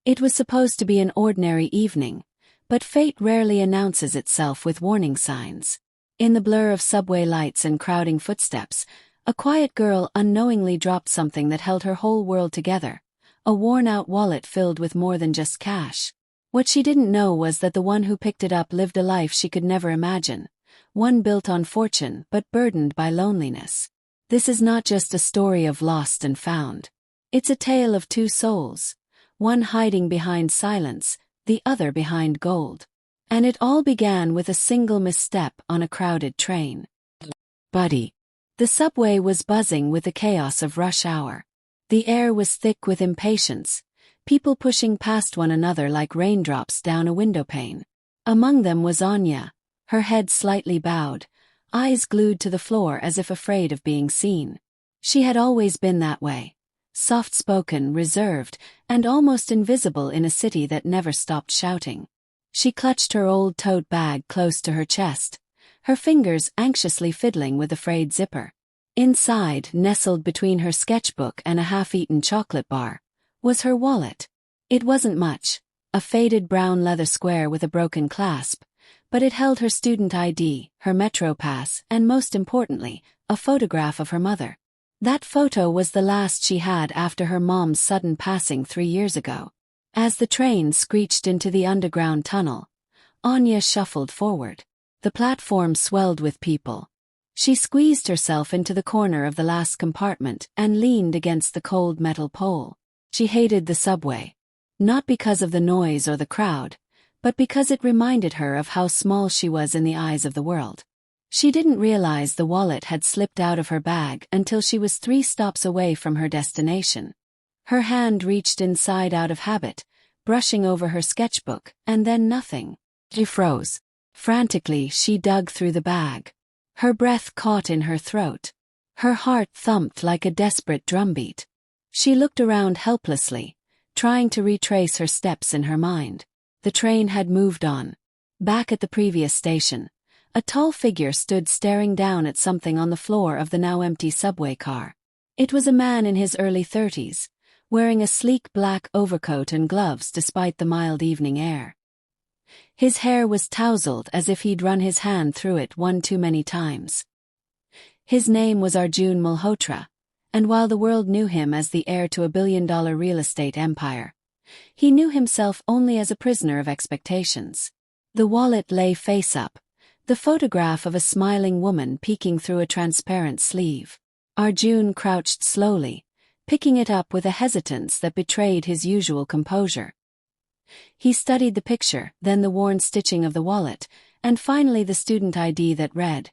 It was supposed to be an ordinary evening, but fate rarely announces itself with warning signs. In the blur of subway lights and crowding footsteps, a quiet girl unknowingly dropped something that held her whole world together, a worn-out wallet filled with more than just cash. What she didn't know was that the one who picked it up lived a life she could never imagine, one built on fortune but burdened by loneliness. This is not just a story of lost and found. It's a tale of two souls, one hiding behind silence, the other behind gold. And it all began with a single misstep on a crowded train. Buddy. The subway was buzzing with the chaos of rush hour. The air was thick with impatience, people pushing past one another like raindrops down a windowpane. Among them was Anya, her head slightly bowed, eyes glued to the floor as if afraid of being seen. She had always been that way, soft-spoken, reserved, and almost invisible in a city that never stopped shouting. She clutched her old tote bag close to her chest, her fingers anxiously fiddling with the frayed zipper. Inside, nestled between her sketchbook and a half-eaten chocolate bar, was her wallet. It wasn't much, a faded brown leather square with a broken clasp, but it held her student ID, her metro pass, and most importantly, a photograph of her mother. That photo was the last she had after her mom's sudden passing 3 years ago. As the train screeched into the underground tunnel, Anya shuffled forward. The platform swelled with people. She squeezed herself into the corner of the last compartment and leaned against the cold metal pole. She hated the subway. Not because of the noise or the crowd, but because it reminded her of how small she was in the eyes of the world. She didn't realize the wallet had slipped out of her bag until she was 3 stops away from her destination. Her hand reached inside out of habit, brushing over her sketchbook, and then nothing. She froze. Frantically, she dug through the bag. Her breath caught in her throat. Her heart thumped like a desperate drumbeat. She looked around helplessly, trying to retrace her steps in her mind. The train had moved on. Back at the previous station, a tall figure stood staring down at something on the floor of the now empty subway car. It was a man in his early 30s, wearing a sleek black overcoat and gloves despite the mild evening air. His hair was tousled as if he'd run his hand through it one too many times. His name was Arjun Malhotra, and while the world knew him as the heir to a billion-dollar real estate empire, he knew himself only as a prisoner of expectations. The wallet lay face up, the photograph of a smiling woman peeking through a transparent sleeve. Arjun crouched slowly, picking it up with a hesitance that betrayed his usual composure. He studied the picture, then the worn stitching of the wallet, and finally the student ID that read,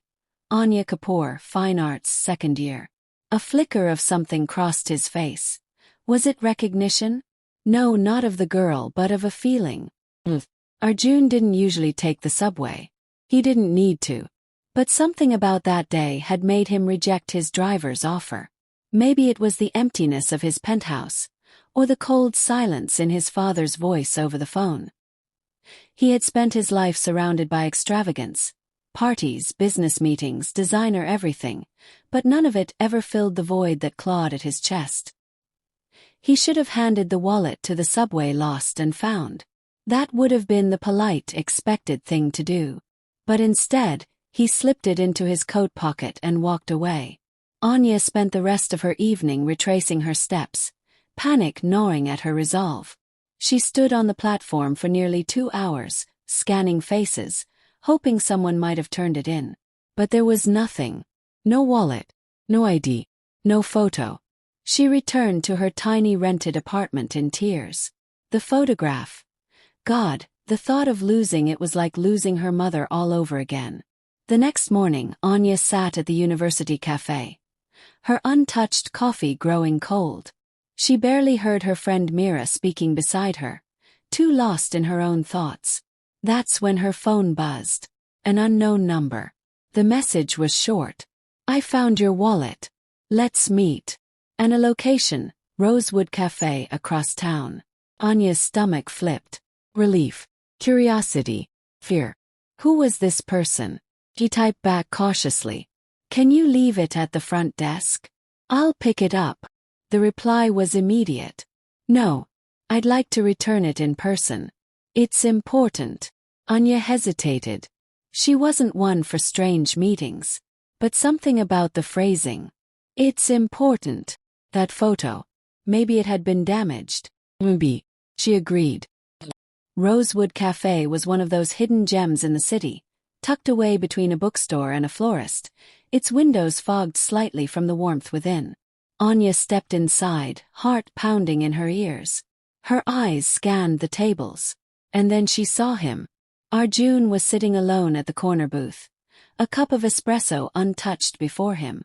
Anya Kapoor, Fine Arts, 2nd year. A flicker of something crossed his face. Was it recognition? No, not of the girl, but of a feeling. Arjun didn't usually take the subway. He didn't need to. But something about that day had made him reject his driver's offer. Maybe it was the emptiness of his penthouse, or the cold silence in his father's voice over the phone. He had spent his life surrounded by extravagance, parties, business meetings, designer everything, but none of it ever filled the void that clawed at his chest. He should have handed the wallet to the subway lost and found. That would have been the polite, expected thing to do. But instead, he slipped it into his coat pocket and walked away. Anya spent the rest of her evening retracing her steps, panic gnawing at her resolve. She stood on the platform for nearly 2 hours, scanning faces, hoping someone might have turned it in. But there was nothing. No wallet, no ID, no photo. She returned to her tiny rented apartment in tears. The photograph. God, the thought of losing it was like losing her mother all over again. The next morning, Anya sat at the university cafe, her untouched coffee growing cold. She barely heard her friend Mira speaking beside her, too lost in her own thoughts. That's when her phone buzzed. An unknown number. The message was short. I found your wallet. Let's meet. And a location, Rosewood Cafe across town. Anya's stomach flipped. Relief, curiosity, fear. Who was this person? She typed back cautiously. Can you leave it at the front desk? I'll pick it up. The reply was immediate. No. I'd like to return it in person. It's important. Anya hesitated. She wasn't one for strange meetings. But something about the phrasing. It's important. That photo. Maybe it had been damaged. Maybe. She agreed. Rosewood Cafe was one of those hidden gems in the city, tucked away between a bookstore and a florist, its windows fogged slightly from the warmth within. Anya stepped inside, heart pounding in her ears. Her eyes scanned the tables. And then she saw him. Arjun was sitting alone at the corner booth, a cup of espresso untouched before him.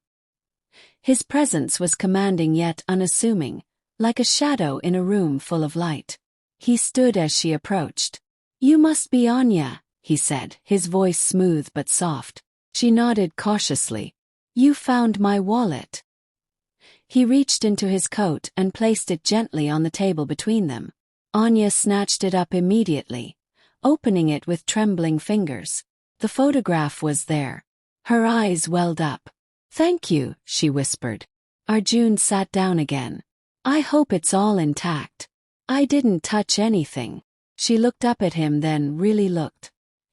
His presence was commanding yet unassuming, like a shadow in a room full of light. He stood as she approached. "You must be Anya," he said, his voice smooth but soft. She nodded cautiously. "You found my wallet." He reached into his coat and placed it gently on the table between them. Anya snatched it up immediately, opening it with trembling fingers. The photograph was there. Her eyes welled up. "Thank you," she whispered. Arjun sat down again. "I hope it's all intact." "I didn't touch anything." She looked up at him, then really looked.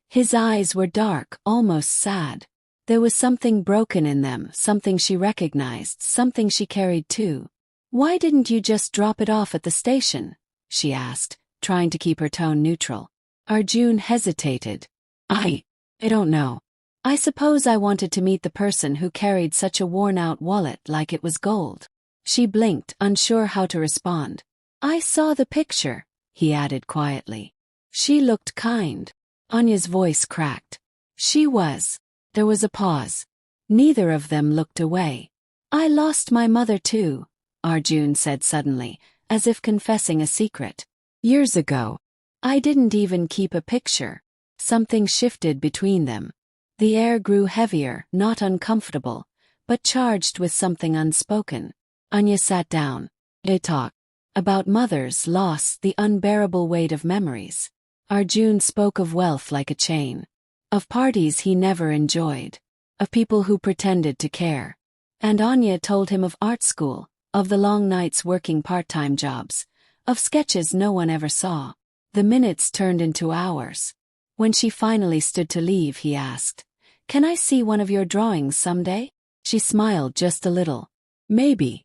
His eyes were dark, almost sad. There was something broken in them, something she recognized, something she carried too. "Why didn't you just drop it off at the station?" she asked, trying to keep her tone neutral. Arjun hesitated. I don't know. I suppose I wanted to meet the person who carried such a worn-out wallet like it was gold." She blinked, unsure how to respond. "I saw the picture," he added quietly. "She looked kind." Anya's voice cracked. "She was." There was a pause. Neither of them looked away. "I lost my mother too," Arjun said suddenly, as if confessing a secret. "Years ago. I didn't even keep a picture." Something shifted between them. The air grew heavier, not uncomfortable, but charged with something unspoken. Anya sat down. They talked about mothers, loss, the unbearable weight of memories. Arjun spoke of wealth like a chain. Of parties he never enjoyed. Of people who pretended to care. And Anya told him of art school, of the long nights working part-time jobs, of sketches no one ever saw. The minutes turned into hours. When she finally stood to leave, he asked, "Can I see one of your drawings someday?" She smiled just a little. "Maybe."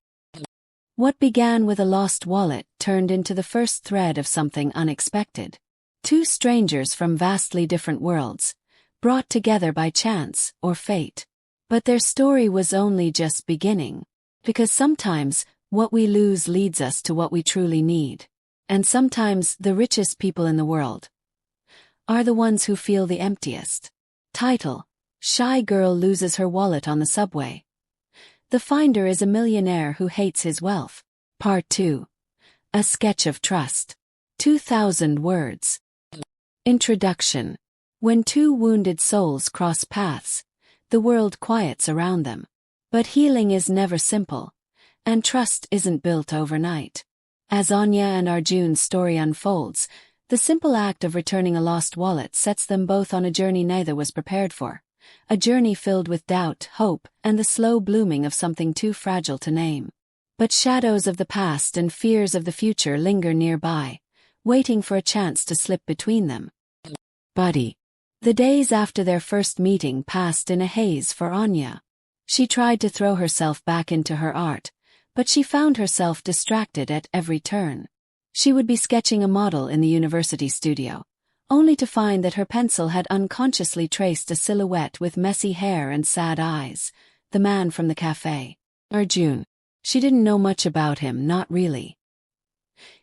What began with a lost wallet turned into the first thread of something unexpected. Two strangers from vastly different worlds, brought together by chance or fate. But their story was only just beginning. Because sometimes, what we lose leads us to what we truly need. And sometimes, the richest people in the world are the ones who feel the emptiest. Title: Shy Girl Loses Her Wallet on the Subway. The finder is a millionaire who hates his wealth. Part 2. A Sketch of Trust. 2,000 words. Introduction. When two wounded souls cross paths, the world quiets around them. But healing is never simple, and trust isn't built overnight. As Anya and Arjun's story unfolds, the simple act of returning a lost wallet sets them both on a journey neither was prepared for. A journey filled with doubt, hope, and the slow blooming of something too fragile to name. But shadows of the past and fears of the future linger nearby, waiting for a chance to slip between them. Buddy. The days after their first meeting passed in a haze for Anya. She tried to throw herself back into her art, but she found herself distracted at every turn. She would be sketching a model in the university studio, only to find that her pencil had unconsciously traced a silhouette with messy hair and sad eyes, the man from the cafe. Arjun. She didn't know much about him, not really.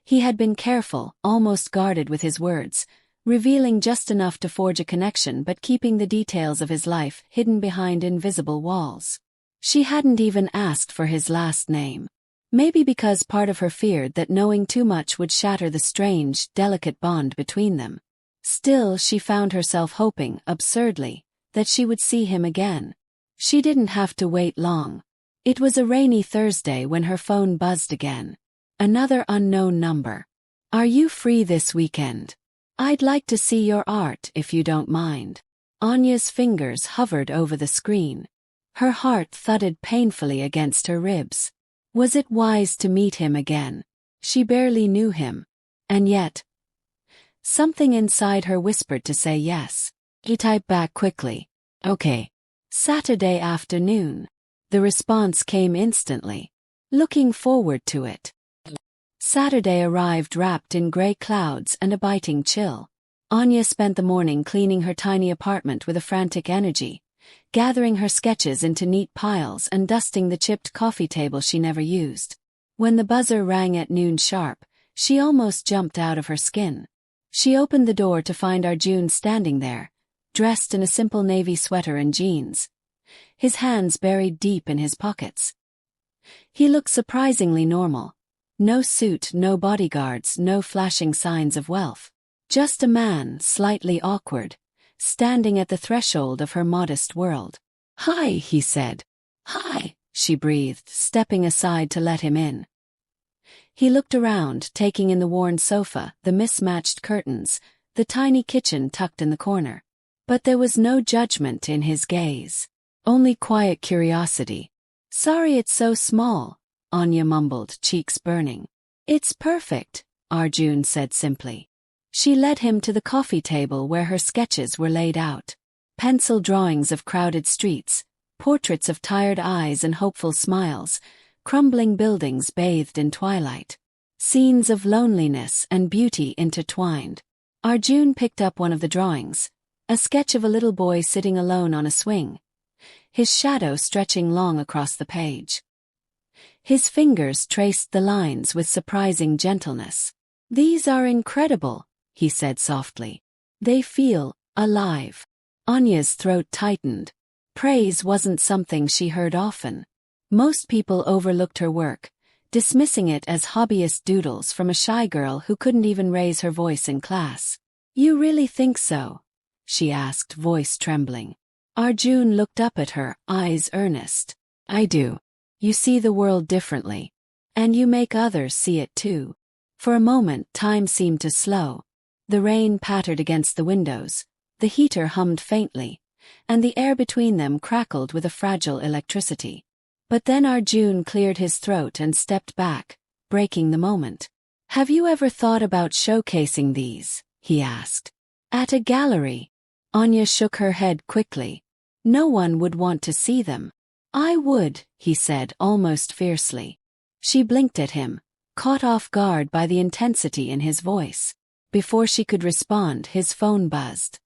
He had been careful, almost guarded with his words, revealing just enough to forge a connection but keeping the details of his life hidden behind invisible walls. She hadn't even asked for his last name. Maybe because part of her feared that knowing too much would shatter the strange, delicate bond between them. Still, she found herself hoping, absurdly, that she would see him again. She didn't have to wait long. It was a rainy Thursday when her phone buzzed again. Another unknown number. "Are you free this weekend? I'd like to see your art if you don't mind." Anya's fingers hovered over the screen. Her heart thudded painfully against her ribs. Was it wise to meet him again? She barely knew him. And yet, something inside her whispered to say yes. He typed back quickly. Okay. Saturday afternoon. The response came instantly. Looking forward to it. Saturday arrived wrapped in gray clouds and a biting chill. Anya spent the morning cleaning her tiny apartment with a frantic energy, gathering her sketches into neat piles and dusting the chipped coffee table she never used. When the buzzer rang at noon sharp, she almost jumped out of her skin. She opened the door to find Arjun standing there, dressed in a simple navy sweater and jeans, his hands buried deep in his pockets. He looked surprisingly normal. No suit, no bodyguards, no flashing signs of wealth. Just a man, slightly awkward, standing at the threshold of her modest world. "Hi," he said. "Hi," she breathed, stepping aside to let him in. He looked around, taking in the worn sofa, the mismatched curtains, the tiny kitchen tucked in the corner. But there was no judgment in his gaze. Only quiet curiosity. "Sorry it's so small," Anya mumbled, cheeks burning. "It's perfect," Arjun said simply. She led him to the coffee table where her sketches were laid out. Pencil drawings of crowded streets, portraits of tired eyes and hopeful smiles, crumbling buildings bathed in twilight. Scenes of loneliness and beauty intertwined. Arjun picked up one of the drawings, a sketch of a little boy sitting alone on a swing, his shadow stretching long across the page. His fingers traced the lines with surprising gentleness. "These are incredible," he said softly. "They feel alive." Anya's throat tightened. Praise wasn't something she heard often. Most people overlooked her work, dismissing it as hobbyist doodles from a shy girl who couldn't even raise her voice in class. "You really think so?" she asked, voice trembling. Arjun looked up at her, eyes earnest. "I do. You see the world differently. And you make others see it too." For a moment, time seemed to slow. The rain pattered against the windows, the heater hummed faintly, and the air between them crackled with a fragile electricity. But then Arjun cleared his throat and stepped back, breaking the moment. "Have you ever thought about showcasing these?" he asked. "At a gallery?" Anya shook her head quickly. "No one would want to see them." "I would," he said almost fiercely. She blinked at him, caught off guard by the intensity in his voice. Before she could respond, his phone buzzed.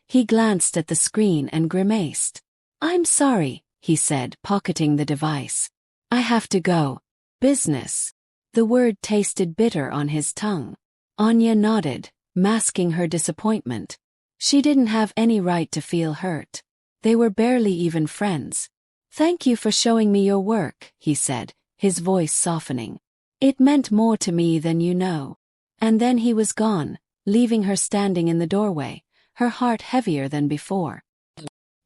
He glanced at the screen and grimaced. "I'm sorry," he said, pocketing the device. "I have to go. Business." The word tasted bitter on his tongue. Anya nodded, masking her disappointment. She didn't have any right to feel hurt. They were barely even friends. "Thank you for showing me your work," he said, his voice softening. "It meant more to me than you know." And then he was gone, leaving her standing in the doorway, her heart heavier than before.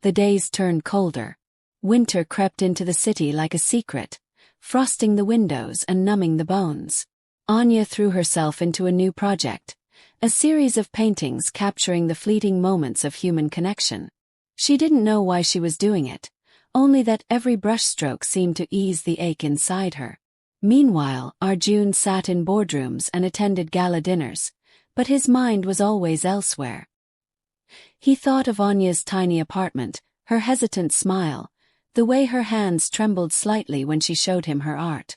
The days turned colder. Winter crept into the city like a secret, frosting the windows and numbing the bones. Anya threw herself into a new project, a series of paintings capturing the fleeting moments of human connection. She didn't know why she was doing it, only that every brushstroke seemed to ease the ache inside her. Meanwhile, Arjun sat in boardrooms and attended gala dinners, but his mind was always elsewhere. He thought of Anya's tiny apartment, her hesitant smile, the way her hands trembled slightly when she showed him her art.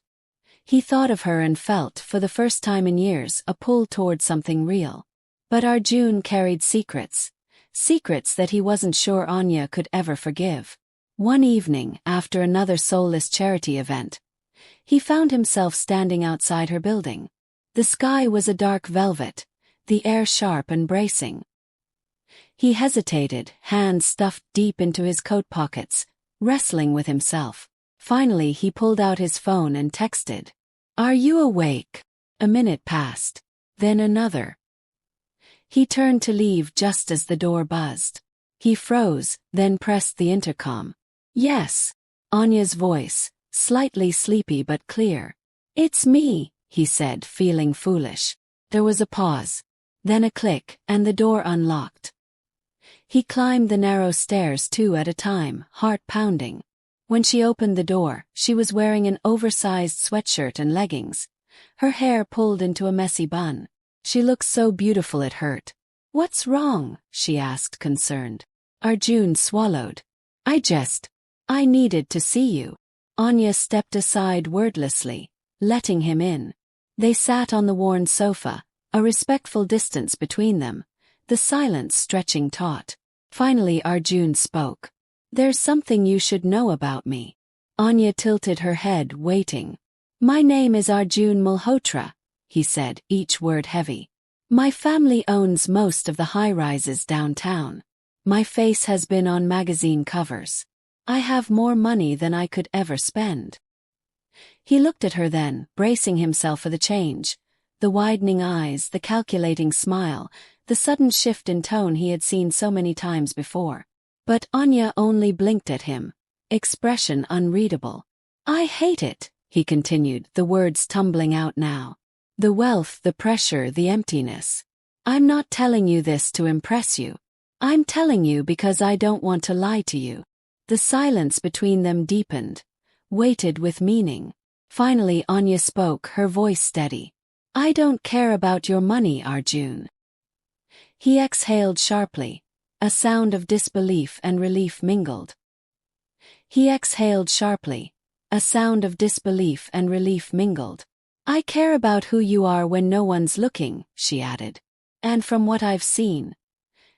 He thought of her and felt, for the first time in years, a pull toward something real. But Arjun carried secrets that he wasn't sure Anya could ever forgive. One evening, after another soulless charity event, he found himself standing outside her building. The sky was a dark velvet, the air sharp and bracing. He hesitated, hands stuffed deep into his coat pockets, wrestling with himself. Finally he pulled out his phone and texted, "Are you awake?" A minute passed. Then another. He turned to leave just as the door buzzed. He froze, then pressed the intercom. "Yes." Anya's voice, slightly sleepy but clear. "It's me," he said, feeling foolish. There was a pause. Then a click, and the door unlocked. He climbed the narrow stairs 2 at a time, heart pounding. When she opened the door, she was wearing an oversized sweatshirt and leggings, her hair pulled into a messy bun. She looked so beautiful it hurt. "What's wrong?" she asked, concerned. Arjun swallowed. I needed to see you." Anya stepped aside wordlessly, letting him in. They sat on the worn sofa, a respectful distance between them, the silence stretching taut. Finally Arjun spoke. "There's something you should know about me." Anya tilted her head, waiting. "My name is Arjun Malhotra," he said, each word heavy. "My family owns most of the high-rises downtown. My face has been on magazine covers. I have more money than I could ever spend." He looked at her then, bracing himself for the change. The widening eyes, the calculating smile, the sudden shift in tone he had seen so many times before. But Anya only blinked at him, expression unreadable. "I hate it," he continued, the words tumbling out now. "The wealth, the pressure, the emptiness. I'm not telling you this to impress you. I'm telling you because I don't want to lie to you." The silence between them deepened, weighted with meaning. Finally Anya spoke, her voice steady. "I don't care about your money, Arjun." He exhaled sharply, a sound of disbelief and relief mingled. "I care about who you are when no one's looking," she added. "And from what I've seen,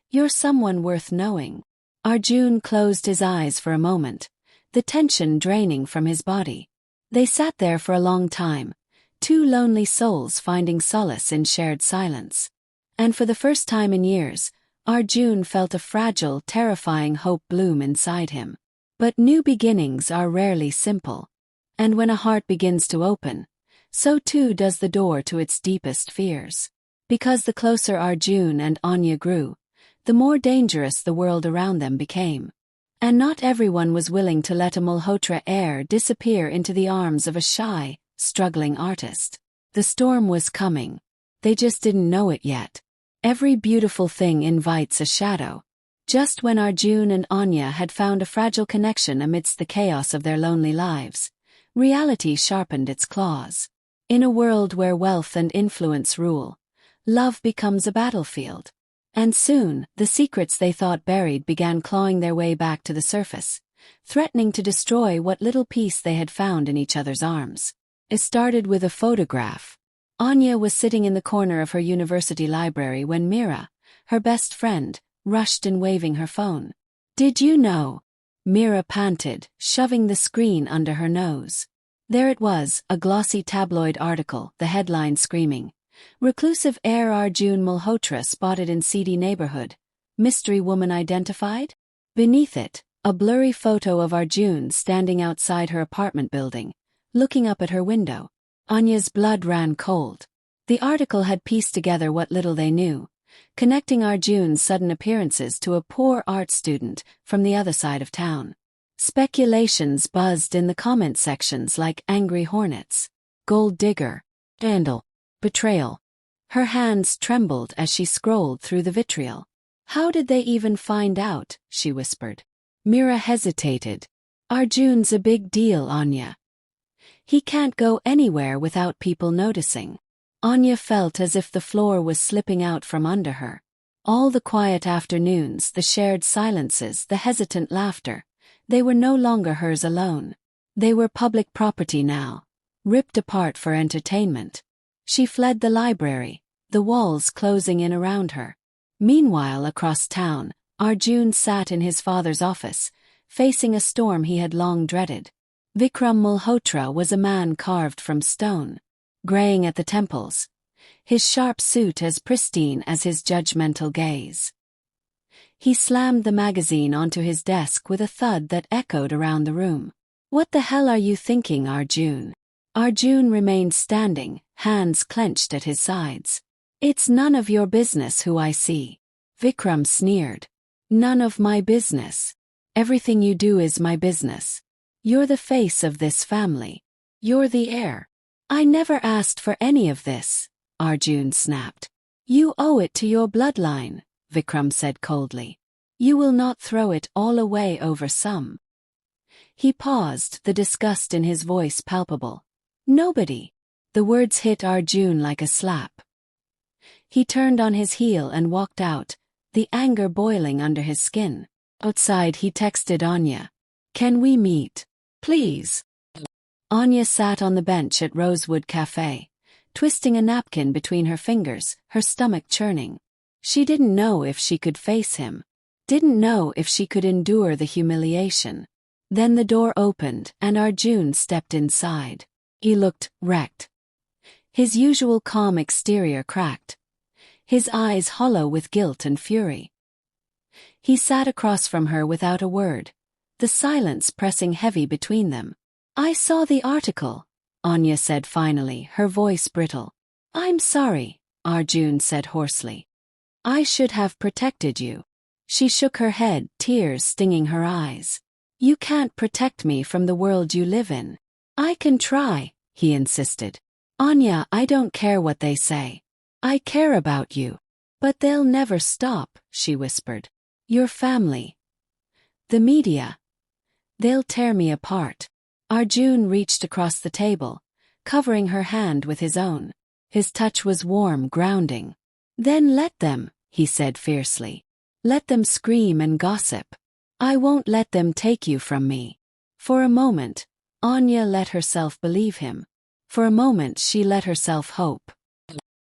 you're someone worth knowing." Arjun closed his eyes for a moment, the tension draining from his body. They sat there for a long time, two lonely souls finding solace in shared silence. And for the first time in years, Arjun felt a fragile, terrifying hope bloom inside him. But new beginnings are rarely simple. And when a heart begins to open, so too does the door to its deepest fears. Because the closer Arjun and Anya grew, the more dangerous the world around them became. And not everyone was willing to let a Malhotra heir disappear into the arms of a shy, struggling artist. The storm was coming. They just didn't know it yet. Every beautiful thing invites a shadow. Just when Arjun and Anya had found a fragile connection amidst the chaos of their lonely lives, reality sharpened its claws. In a world where wealth and influence rule, love becomes a battlefield. And soon, the secrets they thought buried began clawing their way back to the surface, threatening to destroy what little peace they had found in each other's arms. It started with a photograph. Anya was sitting in the corner of her university library when Mira, her best friend, rushed in waving her phone. "Did you know?" Mira panted, shoving the screen under her nose. There it was, a glossy tabloid article, the headline screaming, "Reclusive heir Arjun Malhotra spotted in seedy neighborhood. Mystery woman identified?" Beneath it, a blurry photo of Arjun standing outside her apartment building, looking up at her window. Anya's blood ran cold. The article had pieced together what little they knew, connecting Arjun's sudden appearances to a poor art student from the other side of town. Speculations buzzed in the comment sections like angry hornets. Gold digger, scandal, betrayal. Her hands trembled as she scrolled through the vitriol. "How did they even find out?" she whispered. Mira hesitated. "Arjun's a big deal, Anya. He can't go anywhere without people noticing." Anya felt as if the floor was slipping out from under her. All the quiet afternoons, the shared silences, the hesitant laughter, they were no longer hers alone. They were public property now, ripped apart for entertainment. She fled the library, the walls closing in around her. Meanwhile, across town, Arjun sat in his father's office, facing a storm he had long dreaded. Vikram Malhotra was a man carved from stone, graying at the temples, his sharp suit as pristine as his judgmental gaze. He slammed the magazine onto his desk with a thud that echoed around the room. "What the hell are you thinking, Arjun?" Arjun remained standing, hands clenched at his sides. "It's none of your business who I see." Vikram sneered. "None of my business. Everything you do is my business. You're the face of this family. You're the heir." "I never asked for any of this," Arjun snapped. "You owe it to your bloodline," Vikram said coldly. "You will not throw it all away over some." He paused, the disgust in his voice palpable. "Nobody. The words hit Arjun like a slap. He turned on his heel and walked out, the anger boiling under his skin. Outside he texted Anya. "Can we meet? Please?" Anya sat on the bench at Rosewood Cafe, twisting a napkin between her fingers, her stomach churning. She didn't know if she could face him. Didn't know if she could endure the humiliation. Then the door opened and Arjun stepped inside. He looked wrecked. His usual calm exterior cracked. His eyes hollow with guilt and fury. He sat across from her without a word, the silence pressing heavy between them. "I saw the article," Anya said finally, her voice brittle. "I'm sorry," Arjun said hoarsely. "I should have protected you." She shook her head, tears stinging her eyes. "You can't protect me from the world you live in." "I can try," he insisted. "Anya, I don't care what they say. I care about you. But they'll never stop," she whispered. "Your family. The media. They'll tear me apart." Arjun reached across the table, covering her hand with his own. His touch was warm, grounding. "Then let them," he said fiercely. "Let them scream and gossip. I won't let them take you from me." For a moment, Anya let herself believe him. For a moment she let herself hope.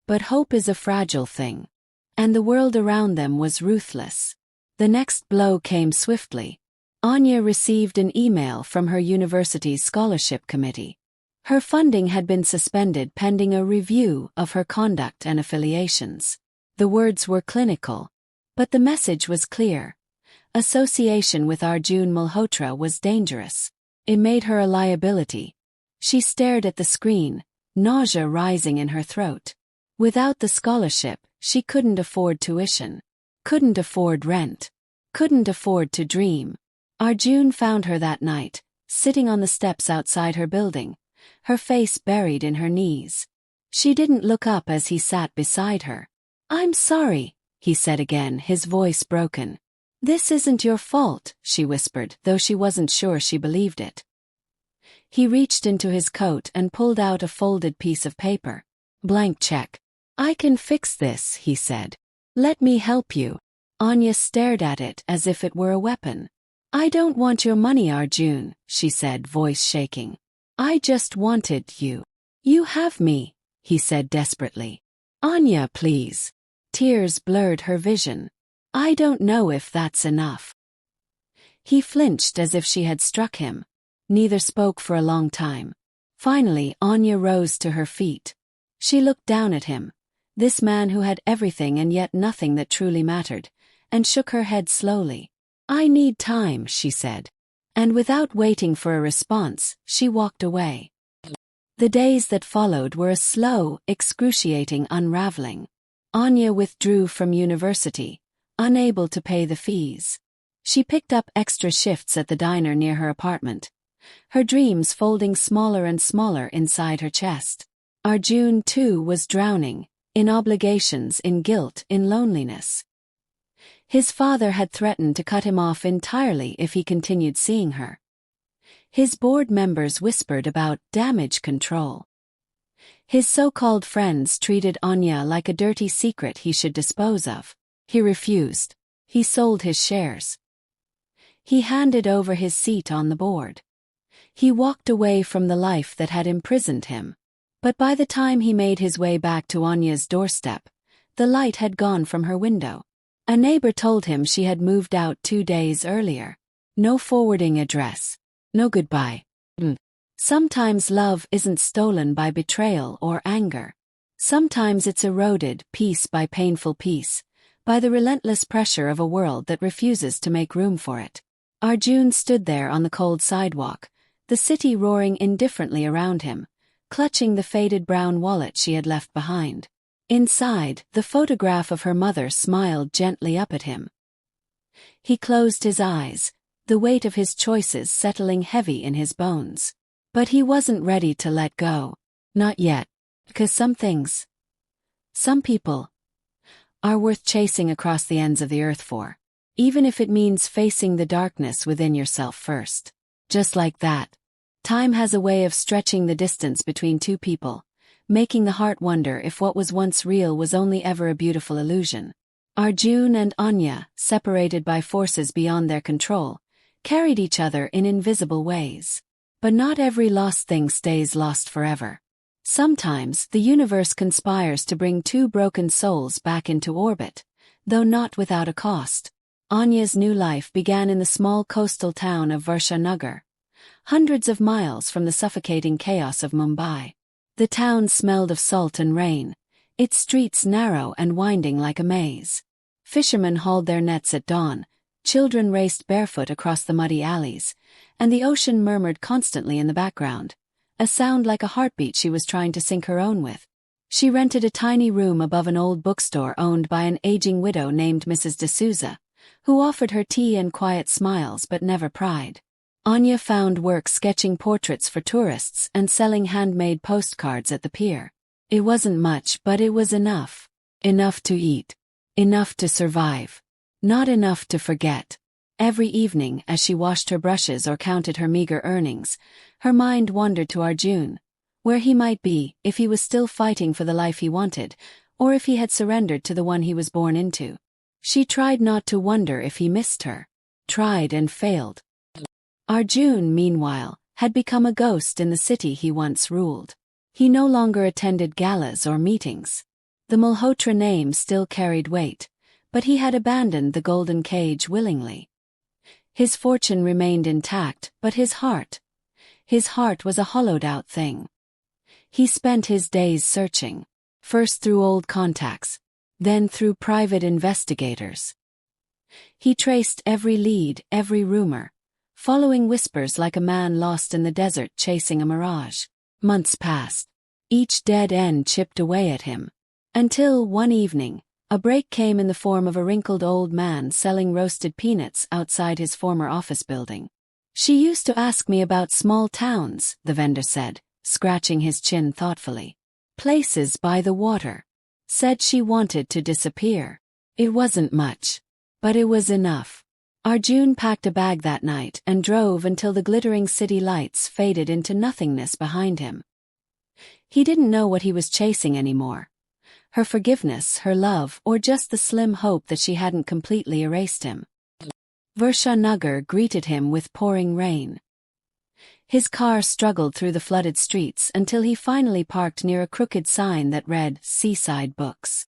But hope is a fragile thing. And the world around them was ruthless. The next blow came swiftly. Anya received an email from her university's scholarship committee. Her funding had been suspended pending a review of her conduct and affiliations. The words were clinical, but the message was clear. Association with Arjun Malhotra was dangerous. It made her a liability. She stared at the screen, nausea rising in her throat. Without the scholarship, she couldn't afford tuition, couldn't afford rent, couldn't afford to dream. Arjun found her that night, sitting on the steps outside her building, her face buried in her knees. She didn't look up as he sat beside her. "I'm sorry," he said again, his voice broken. "This isn't your fault," she whispered, though she wasn't sure she believed it. He reached into his coat and pulled out a folded piece of paper. "Blank check." "I can fix this," he said. "Let me help you." Anya stared at it as if it were a weapon. "I don't want your money, Arjun," she said, voice shaking. "I just wanted you." "You have me," he said desperately. "Anya, please." Tears blurred her vision. "I don't know if that's enough." He flinched as if she had struck him. Neither spoke for a long time. Finally, Anya rose to her feet. She looked down at him, this man who had everything and yet nothing that truly mattered, and shook her head slowly. "I need time," she said. And without waiting for a response, she walked away. The days that followed were a slow, excruciating unraveling. Anya withdrew from university, unable to pay the fees. She picked up extra shifts at the diner near her apartment, her dreams folding smaller and smaller inside her chest. Arjun, too, was drowning, in obligations, in guilt, in loneliness. His father had threatened to cut him off entirely if he continued seeing her. His board members whispered about damage control. His so-called friends treated Anya like a dirty secret he should dispose of. He refused. He sold his shares. He handed over his seat on the board. He walked away from the life that had imprisoned him. But by the time he made his way back to Anya's doorstep, the light had gone from her window. A neighbor told him she had moved out 2 days earlier. No forwarding address. No goodbye. Sometimes love isn't stolen by betrayal or anger. Sometimes it's eroded piece by painful piece, by the relentless pressure of a world that refuses to make room for it. Arjun stood there on the cold sidewalk, the city roaring indifferently around him, clutching the faded brown wallet she had left behind. Inside, the photograph of her mother smiled gently up at him. He closed his eyes, the weight of his choices settling heavy in his bones. But he wasn't ready to let go. Not yet. Because some things, some people, are worth chasing across the ends of the earth for. Even if it means facing the darkness within yourself first. Just like that. Time has a way of stretching the distance between two people, making the heart wonder if what was once real was only ever a beautiful illusion. Arjun and Anya, separated by forces beyond their control, carried each other in invisible ways. But not every lost thing stays lost forever. Sometimes the universe conspires to bring two broken souls back into orbit, though not without a cost. Anya's new life began in the small coastal town of Varshanagar, hundreds of miles from the suffocating chaos of Mumbai. The town smelled of salt and rain, its streets narrow and winding like a maze. Fishermen hauled their nets at dawn, children raced barefoot across the muddy alleys, and the ocean murmured constantly in the background, a sound like a heartbeat she was trying to sync her own with. She rented a tiny room above an old bookstore owned by an aging widow named Mrs. D'Souza, who offered her tea and quiet smiles but never pried. Anya found work sketching portraits for tourists and selling handmade postcards at the pier. It wasn't much, but it was enough. Enough to eat. Enough to survive. Not enough to forget. Every evening, as she washed her brushes or counted her meager earnings, her mind wandered to Arjun, where he might be, if he was still fighting for the life he wanted, or if he had surrendered to the one he was born into. She tried not to wonder if he missed her. Tried and failed. Arjun, meanwhile, had become a ghost in the city he once ruled. He no longer attended galas or meetings. The Malhotra name still carried weight, but he had abandoned the golden cage willingly. His fortune remained intact, but his heart was a hollowed-out thing. He spent his days searching, first through old contacts, then through private investigators. He traced every lead, every rumor, following whispers like a man lost in the desert chasing a mirage. Months passed. Each dead end chipped away at him. Until, one evening, a break came in the form of a wrinkled old man selling roasted peanuts outside his former office building. "She used to ask me about small towns," the vendor said, scratching his chin thoughtfully. "Places by the water." Said she wanted to disappear. It wasn't much, but it was enough. Arjun packed a bag that night and drove until the glittering city lights faded into nothingness behind him. He didn't know what he was chasing anymore. Her forgiveness, her love, or just the slim hope that she hadn't completely erased him. Varshanagar greeted him with pouring rain. His car struggled through the flooded streets until he finally parked near a crooked sign that read, "Seaside Books."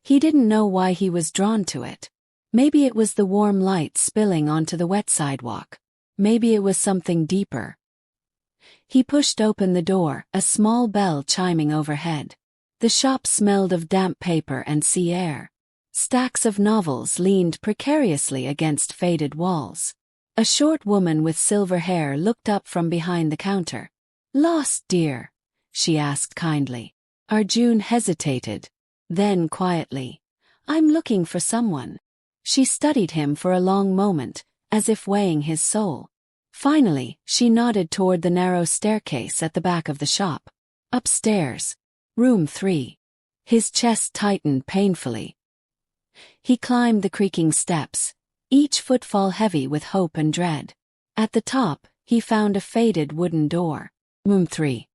He didn't know why he was drawn to it. Maybe it was the warm light spilling onto the wet sidewalk. Maybe it was something deeper. He pushed open the door, a small bell chiming overhead. The shop smelled of damp paper and sea air. Stacks of novels leaned precariously against faded walls. A short woman with silver hair looked up from behind the counter. "Lost, dear?" she asked kindly. Arjun hesitated. Then quietly, "I'm looking for someone." She studied him for a long moment, as if weighing his soul. Finally, she nodded toward the narrow staircase at the back of the shop. "Upstairs. Room 3. His chest tightened painfully. He climbed the creaking steps, each footfall heavy with hope and dread. At the top, he found a faded wooden door. Room 3.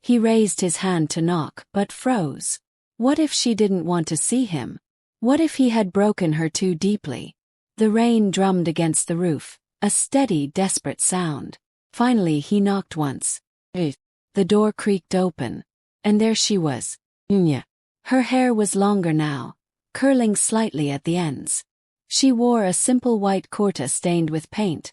He raised his hand to knock, but froze. What if she didn't want to see him? What if he had broken her too deeply? The rain drummed against the roof, a steady, desperate sound. Finally, he knocked once. The door creaked open. And there she was, Anya. Her hair was longer now, curling slightly at the ends. She wore a simple white kurta stained with paint,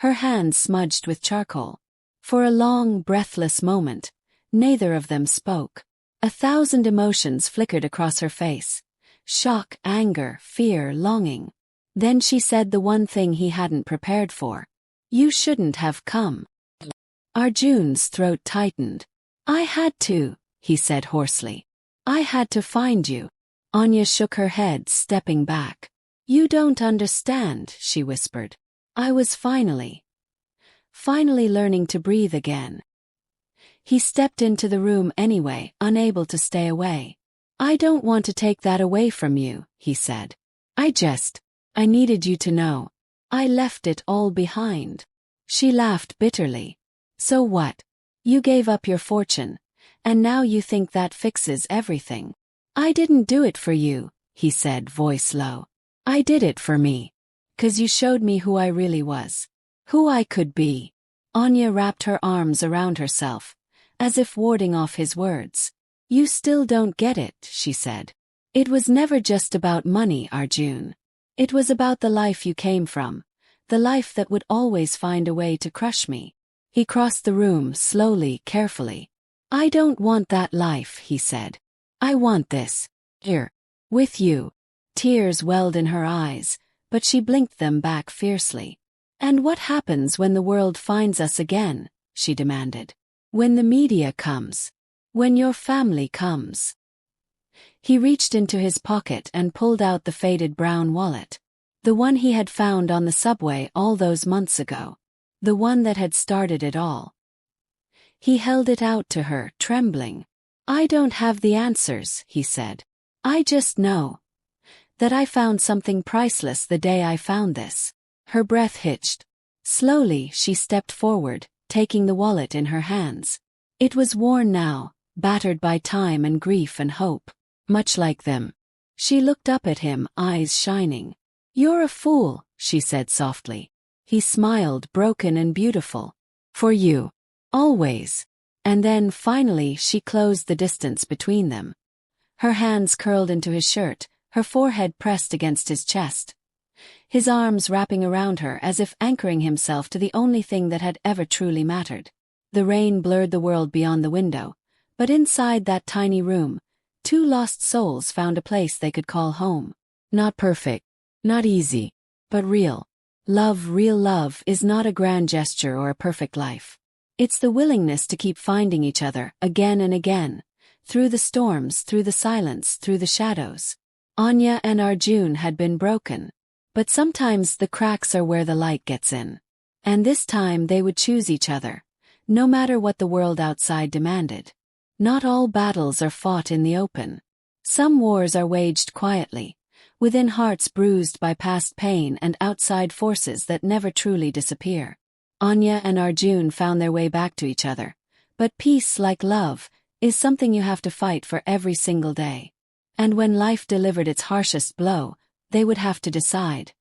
her hands smudged with charcoal. For a long, breathless moment, neither of them spoke. 1,000 emotions flickered across her face. Shock, anger, fear, longing. Then she said the one thing he hadn't prepared for. "You shouldn't have come." Arjun's throat tightened. "I had to," he said hoarsely. "I had to find you." Anya shook her head, stepping back. "You don't understand," she whispered. "I was finally learning to breathe again." He stepped into the room anyway, unable to stay away. "I don't want to take that away from you," he said. I needed you to know. I left it all behind." She laughed bitterly. "So what? You gave up your fortune, And now you think that fixes everything. I didn't do it for you, he said, voice low. I did it for me. 'Cause you showed me who I really was. Who I could be. Anya wrapped her arms around herself, as if warding off his words. You still don't get it, she said. It was never just about money, Arjun. It was about the life you came from, the life that would always find a way to crush me. He crossed the room, slowly, carefully. I don't want that life, he said. I want this. Here. With you. Tears welled in her eyes, but she blinked them back fiercely. And what happens when the world finds us again? She demanded. When the media comes. When your family comes. He reached into his pocket and pulled out the faded brown wallet. The one he had found on the subway all those months ago. The one that had started it all. He held it out to her, trembling. I don't have the answers, he said. I just know that I found something priceless the day I found this. Her breath hitched. Slowly, she stepped forward, taking the wallet in her hands. It was worn now, battered by time and grief and hope. Much like them. She looked up at him, eyes shining. You're a fool, she said softly. He smiled, broken and beautiful. For you. Always. And then, finally, she closed the distance between them. Her hands curled into his shirt, her forehead pressed against his chest. His arms wrapping around her as if anchoring himself to the only thing that had ever truly mattered. The rain blurred the world beyond the window, but inside that tiny room, two lost souls found a place they could call home. Not perfect, not easy, but real. Love, real love, is not a grand gesture or a perfect life. It's the willingness to keep finding each other, again and again, through the storms, through the silence, through the shadows. Anya and Arjun had been broken, but sometimes the cracks are where the light gets in. And this time they would choose each other, no matter what the world outside demanded. Not all battles are fought in the open. Some wars are waged quietly, within hearts bruised by past pain and outside forces that never truly disappear. Anya and Arjun found their way back to each other, but peace, like love, is something you have to fight for every single day. And when life delivered its harshest blow, they would have to decide,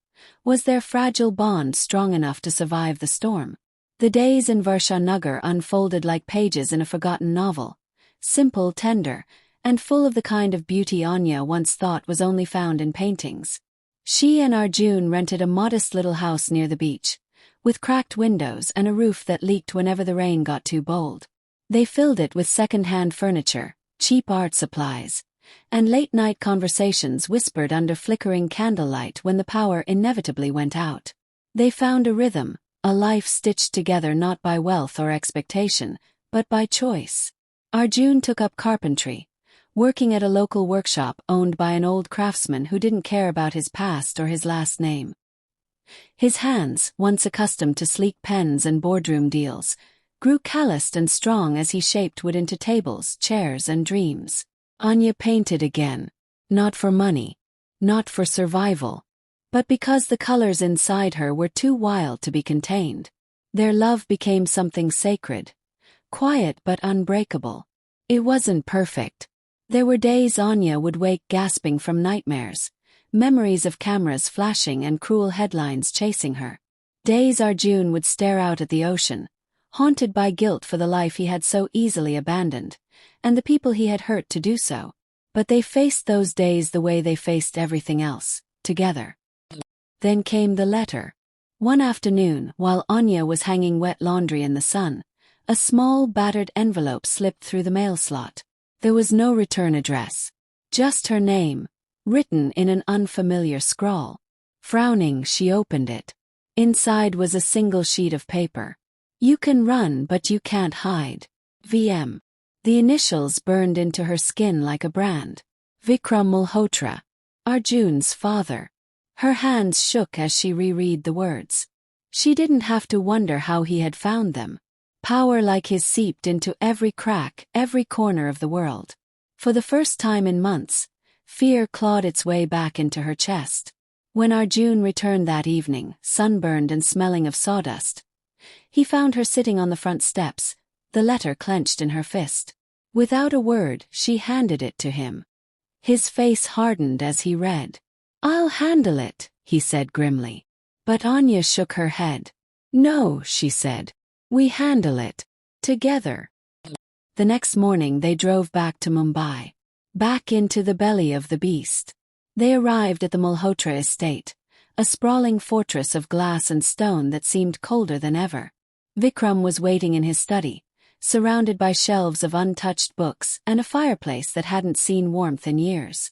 was their fragile bond strong enough to survive the storm? The days in Varsha unfolded like pages in a forgotten novel, simple, tender, and full of the kind of beauty Anya once thought was only found in paintings. She and Arjun rented a modest little house near the beach, with cracked windows and a roof that leaked whenever the rain got too bold. They filled it with second-hand furniture, cheap art supplies, and late-night conversations whispered under flickering candlelight when the power inevitably went out. They found a rhythm, a life stitched together not by wealth or expectation, but by choice. Arjun took up carpentry, working at a local workshop owned by an old craftsman who didn't care about his past or his last name. His hands, once accustomed to sleek pens and boardroom deals, grew calloused and strong as he shaped wood into tables, chairs, and dreams. Anya painted again, not for money, not for survival, but because the colors inside her were too wild to be contained. Their love became something sacred, quiet but unbreakable. It wasn't perfect. There were days Anya would wake gasping from nightmares, memories of cameras flashing and cruel headlines chasing her. Days Arjun would stare out at the ocean, haunted by guilt for the life he had so easily abandoned, and the people he had hurt to do so. But they faced those days the way they faced everything else, together. Then came the letter. One afternoon, while Anya was hanging wet laundry in the sun, a small, battered envelope slipped through the mail slot. There was no return address. Just her name, written in an unfamiliar scrawl. Frowning, she opened it. Inside was a single sheet of paper. You can run but you can't hide. VM. The initials burned into her skin like a brand. Vikram Malhotra. Arjun's father. Her hands shook as she reread the words. She didn't have to wonder how he had found them. Power like his seeped into every crack, every corner of the world. For the first time in months, fear clawed its way back into her chest. When Arjun returned that evening, sunburned and smelling of sawdust, he found her sitting on the front steps, the letter clenched in her fist. Without a word, she handed it to him. His face hardened as he read. "I'll handle it," he said grimly. But Anya shook her head. "No," she said. "We handle it. Together." The next morning they drove back to Mumbai. Back into the belly of the beast. They arrived at the Malhotra estate, a sprawling fortress of glass and stone that seemed colder than ever. Vikram was waiting in his study, surrounded by shelves of untouched books and a fireplace that hadn't seen warmth in years.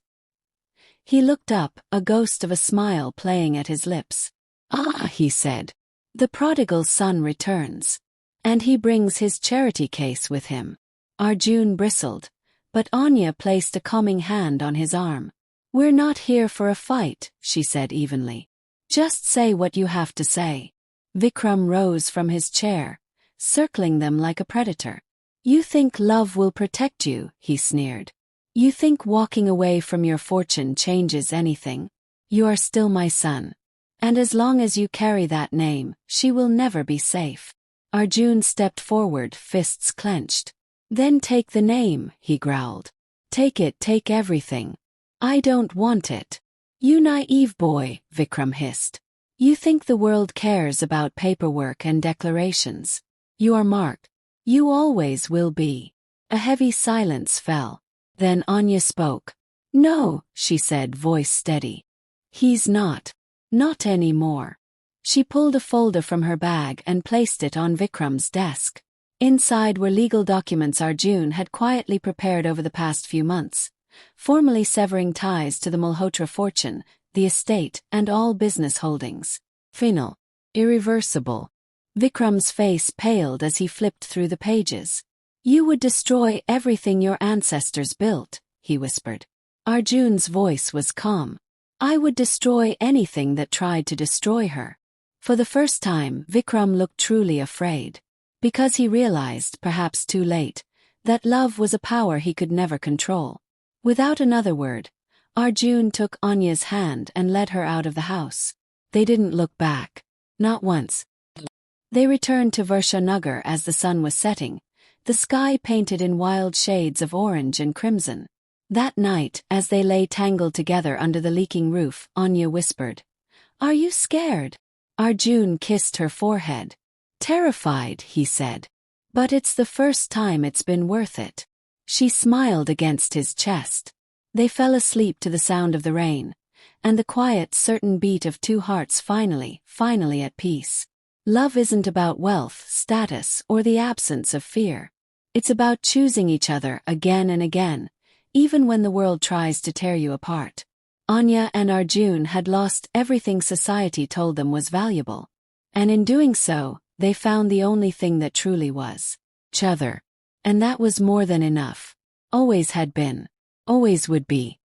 He looked up, a ghost of a smile playing at his lips. "Ah," he said. "The prodigal son returns. And he brings his charity case with him." Arjun bristled, but Anya placed a calming hand on his arm. "We're not here for a fight," she said evenly. "Just say what you have to say." Vikram rose from his chair, circling them like a predator. "You think love will protect you," he sneered. "You think walking away from your fortune changes anything? You are still my son. And as long as you carry that name, she will never be safe." Arjun stepped forward, fists clenched. "Then take the name," he growled. "Take it, take everything." "I don't want it." "You naive boy," Vikram hissed. "You think the world cares about paperwork and declarations. You are marked. You always will be." A heavy silence fell. Then Anya spoke. "No," she said, voice steady. "He's not. Not anymore." She pulled a folder from her bag and placed it on Vikram's desk. Inside were legal documents Arjun had quietly prepared over the past few months, formally severing ties to the Malhotra fortune, the estate, and all business holdings. Final. Irreversible. Vikram's face paled as he flipped through the pages. "You would destroy everything your ancestors built," he whispered. Arjun's voice was calm. "I would destroy anything that tried to destroy her." For the first time, Vikram looked truly afraid. Because he realized, perhaps too late, that love was a power he could never control. Without another word, Arjun took Anya's hand and led her out of the house. They didn't look back. Not once. They returned to Varsha Nagar as the sun was setting, the sky painted in wild shades of orange and crimson. That night, as they lay tangled together under the leaking roof, Anya whispered, "Are you scared?" Arjun kissed her forehead. "Terrified," he said. "But it's the first time it's been worth it." She smiled against his chest. They fell asleep to the sound of the rain, and the quiet, certain beat of two hearts finally at peace. Love isn't about wealth, status, or the absence of fear. It's about choosing each other again and again, even when the world tries to tear you apart. Anya and Arjun had lost everything society told them was valuable. And in doing so, they found the only thing that truly was each other. And that was more than enough. Always had been. Always would be.